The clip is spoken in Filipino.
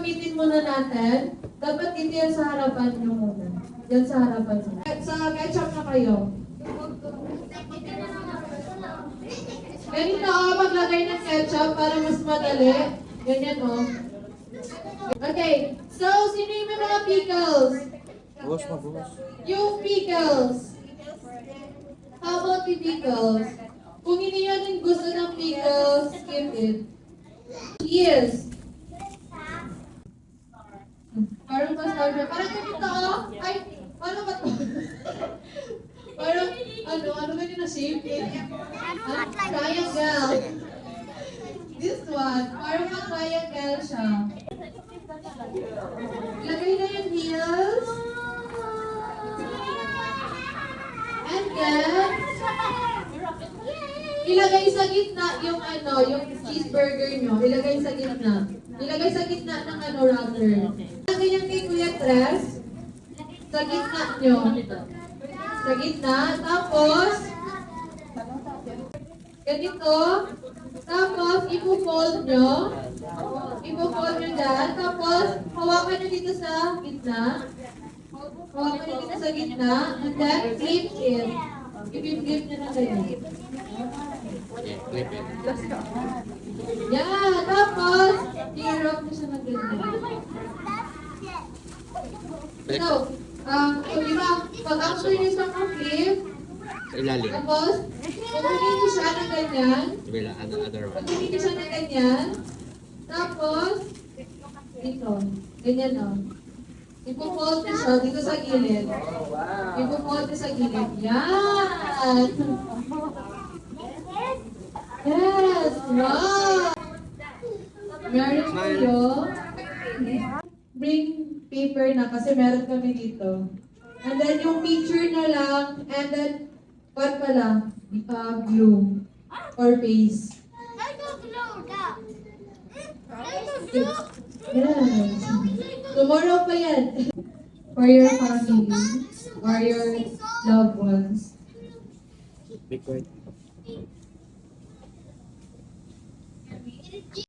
gagamitin muna natin, dapat ito yan sa harapan nyo muna. Yan sa harapan nyo. Sa ketchup na kayo. Ganito maglagay ng ketchup para mas madali. Ganyan Okay, so sino yung may mga pickles? Buhos. Yung pickles. How about the pickles? Kung hindi nyo din gusto ng pickles, skip it. Yes. Parang nostalgia. Parang ganito Ay, paano ba ito? Parang, ano ba yun na shape? Triangle. This one, parang triangle siya. Lagay na yung heels. And then, ilagay sa gitna yung yung cheeseburger nyo. Ilagay sa gitna. Ilagay sa gitna ng router. Ilagay yung kay Kuya Tres. Sa gitna nyo. Sa gitna. Tapos, ganito. Tapos, ipo-fold nyo. Ipo-fold nyo dyan. Tapos, hawakan nyo dito sa gitna. Hawakan nyo dito sa gitna. And then, flip it. I-flip nyo na ganyan. Clip it. Yeah, tapos, i-rock mo siya ng ganyan. So, di ba, pag after nyo sa flip, Sa ilalim. tapos, pagpili nyo siya ng ganyan, Bila, other one. pagpili nyo siya ng ganyan, tapos, dito, ganyan ipo-fold nyo siya dito sa gilid. Ipo-fold nyo sa gilid. Yan! Yes! Wow! Meron kayo. Bring paper na kasi meron kami dito. And then yung picture na lang, and then, what pala? Glue. Or paste. Yes. Tomorrow pa yan. For your family. Or your loved ones. Be quiet.